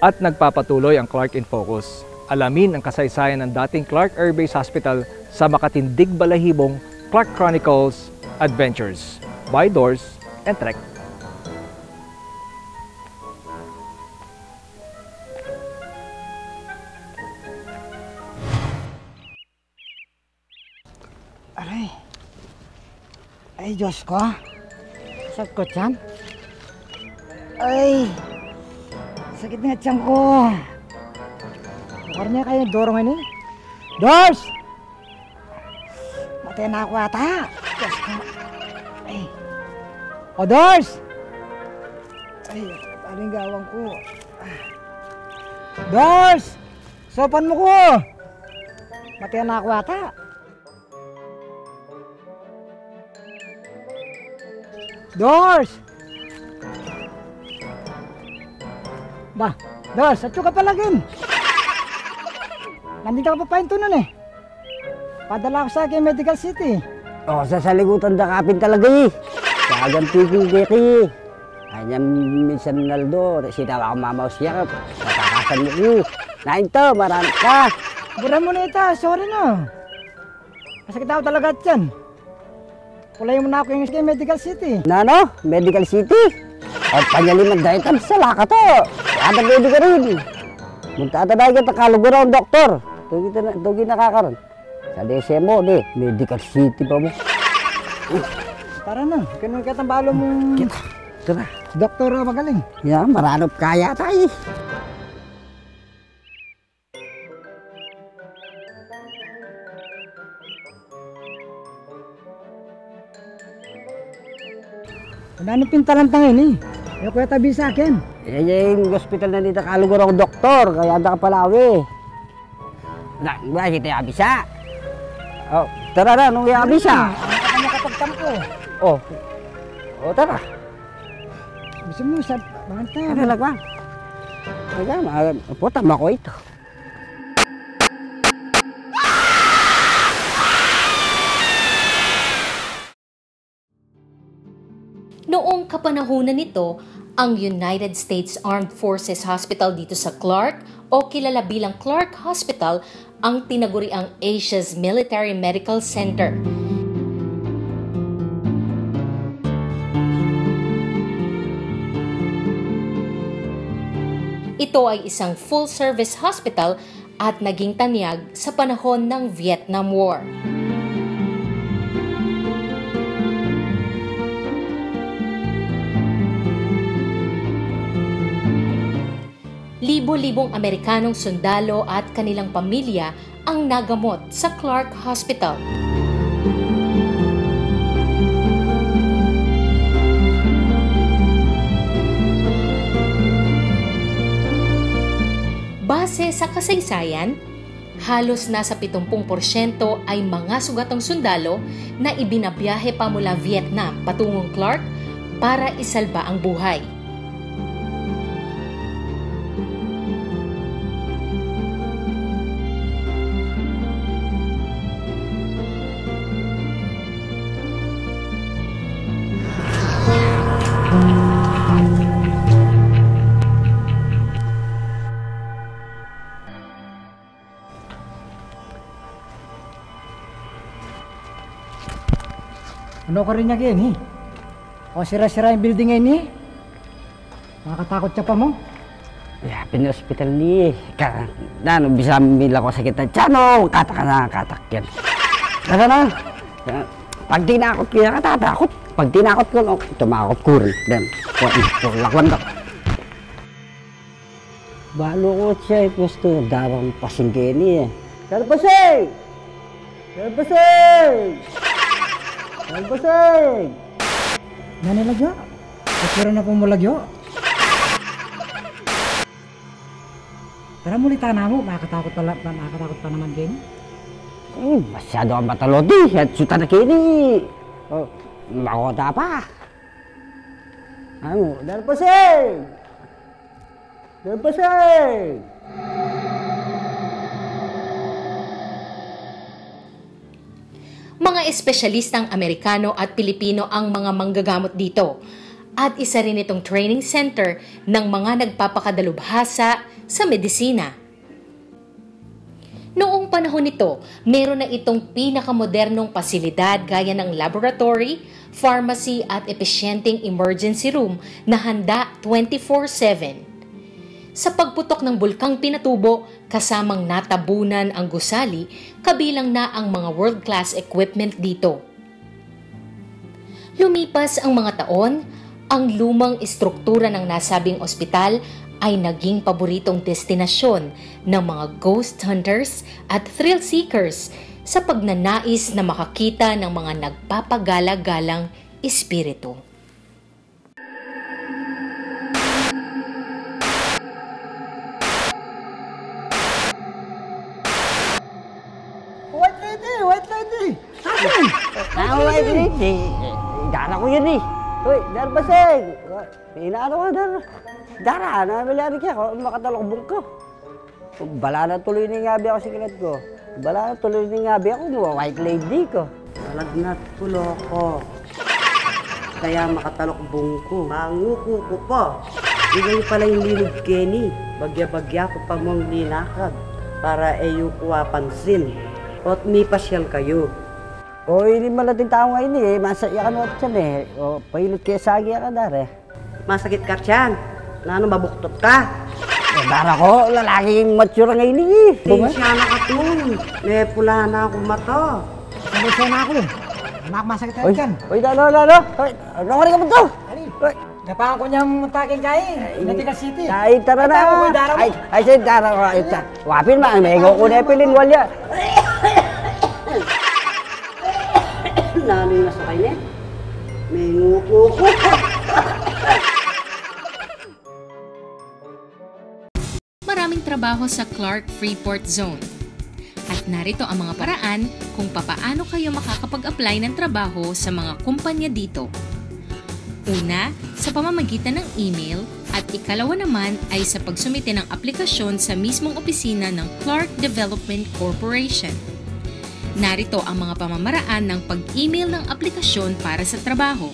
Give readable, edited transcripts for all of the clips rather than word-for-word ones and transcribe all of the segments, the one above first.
At nagpapatuloy ang Clark in Focus. Alamin ang kasaysayan ng dating Clark Air Base Hospital sa makatindig balahibong Clark Chronicles Adventures by Doors and Trek. Aray. Ay, Diyos ko. Sakit yan. Ay. Sakit nga tiyan ko. Bukar niya kayo, dorong ini. Dors! Matay na ako ata. Diyos ko. Ay. O, Dors! Ay, paling gawang ko. Dors! Sopan mo ko. Matay na ako ata. Dors! Ba, Dors, at ka palagin. Nandito ka pa pahinto nun eh. Padala ko sa akin Medical City. O, sa saligutan da kapin talaga eh. Kagang piging deki. Kanyang minsan naldo, sinawa ko mamaw siya. Nakakasan mo ko. Nain to, marami ka. Bura mo na ita, sorry na. Masakit ako talaga at yan. Kulay mo na ako yung Medical City. Nano? Medical City? O, panyaliman dahil tamsala ka to. Ada pwede ka rin. Muntada dahil kita kaluguran, doktor. Tugi nakakaroon. Sa DSMO, Medical City pa mo. Tara na, ganun ka tambalo mong... Kita, tara. Doktor magaling. Ya, maranop kaya tayo. Ano pintalantang ini? Ayaw ko tabi sa akin. Yung hospital na dito kalugur ako doktor, kaya anda ka palawi. Ba, kita abisa. Oh, tara na, nung abisa. Ano ka nakapagtampo? Oh, tara. Gusto mo sa banta. Ano lang ba? Tama ko ito. Noong kapanahunan nito, ang United States Armed Forces Hospital dito sa Clark o kilala bilang Clark Hospital ang tinaguriang Asia's Military Medical Center. Ito ay isang full-service hospital at naging tanyag sa panahon ng Vietnam War. Libo-libong Amerikanong sundalo at kanilang pamilya ang nagamot sa Clark Hospital. Base sa kasaysayan, halos nasa 70% ay mga sugatong sundalo na ibinabiyahe pa mula Vietnam patungong Clark para isalba ang buhay. Ano ka rin niya gini? O sira-sira yung building ngayon eh. Nakakatakot siya pa mo? Ya, pin-hospital ni. Bisa mila ko sakit na tiyan o. Katak na, katak yan. Tara na. Pag tinakot ko yan, katatakot. Pag tinakot ko, tumakot ko rin. Dan, lakwan ka. Balo ko siya, gusto darang pasingge niya. Kalpasing! Kalpasing! Kalpasing! Nanilagyo? Kapira na po mo lagyo? Tara muli tanah mo, makakatakot pa naman kayo. Masyado ang matalodi at suta na kini. Oh, makota pa. Ano, dalpasing! Dalpasing! Mga espesyalistang Amerikano at Pilipino ang mga manggagamot dito. at isa rin itong training center ng mga nagpapakadalubhasa sa medisina. Noong panahon nito, meron na itong pinakamodernong pasilidad gaya ng laboratory, pharmacy at epesyenteng emergency room na handa 24/7. Sa pagputok ng bulkang Pinatubo, kasamang natabunan ang gusali, kabilang na ang mga world-class equipment dito. Lumipas ang mga taon, ang lumang istruktura ng nasabing ospital ay naging paboritong destinasyon ng mga ghost hunters at thrill seekers sa pagnanais na makakita ng mga nagpapagala-galang espiritu. White lady! White lady! White lady. Dara ko yun eh. Uy, Dar Baseng! Inaano ka, Dar? Dara, namilari ka ako, makatalokbong ko. Bala na tuloy ni ngabi ako sa kinat ko. Bala na tuloy ni ngabi ako, white lady ko. Malagnat pulo ko. Kaya makatalokbong ko. Manguko ko po. Ibig pala yung linig Kenny. Bagya-bagya ko pa mong linakad. Para eyo kuha pansin. O't may pasyal kayo. O, hindi man natin tao ngayon eh. Masaya ka na dyan eh. O, pahilot kaya sagi ka, Dar eh. Masakit ka tiyan. Nano mabuktot ka. Dar ako, lalaking mature ngayon eh. Tensya na ka tun. May pula na akong mata. Nalisya na ako. Masakit na Uy, yan. uy, Dalo. Uy, ano ka mo to? Uy, Napangan ko niyang taking kain. Natigal City. ay, tara na. Ay, Dara mo. Ay, say, Dara ko. Wapin ma, may go ko na pilin walya. Nano yung nasakay niya. May nguko ko. Maraming trabaho sa Clark Freeport Zone. At narito ang mga paraan kung papaano kayo makakapag-apply ng trabaho sa mga kumpanya dito. Una, sa pamamagitan ng email at ikalawa naman ay sa pagsumite ng aplikasyon sa mismong opisina ng Clark Development Corporation. Narito ang mga pamamaraan ng pag-email ng aplikasyon para sa trabaho.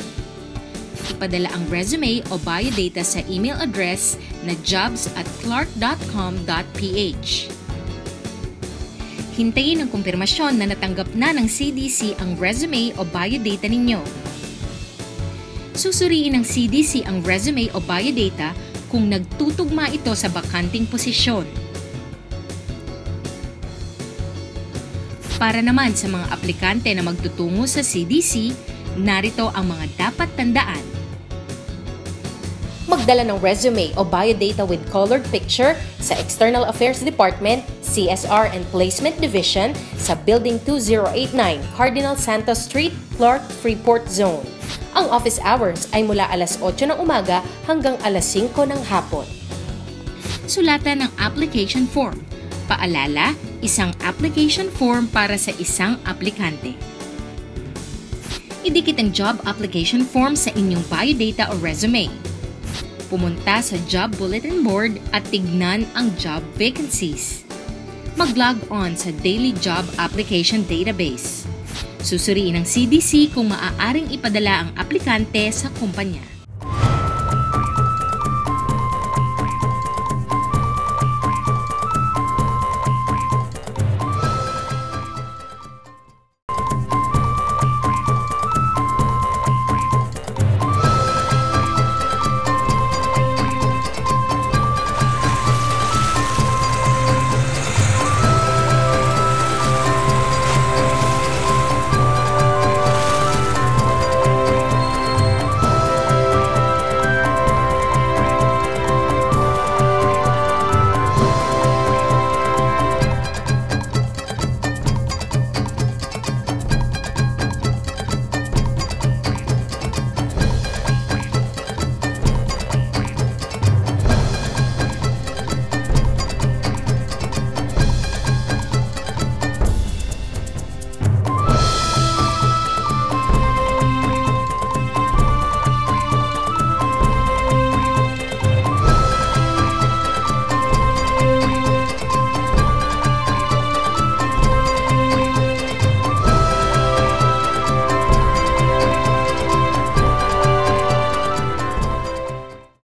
Ipadala ang resume o biodata sa email address na jobs@clark.com.ph. Hintayin ang kumpirmasyon na natanggap na ng CDC ang resume o biodata ninyo. Susuriin ng CDC ang resume o biodata kung nagtutugma ito sa bakanting posisyon. Para naman sa mga aplikante na magtutungo sa CDC, narito ang mga dapat tandaan. Magdala ng resume o biodata with colored picture sa External Affairs Department, CSR and Placement Division sa Building 2089, Cardinal Santos Street, Clark, Freeport Zone. Ang office hours ay mula alas 8 ng umaga hanggang alas 5 ng hapon. Sulatan ng application form. Paalala, isang application form para sa isang aplikante. Idikit ang job application form sa inyong biodata o resume. Pumunta sa job bulletin board at tignan ang job vacancies. Mag-log on sa Daily Job Application Database. Susuriin ng CDC kung maaaring ipadala ang aplikante sa kumpanya.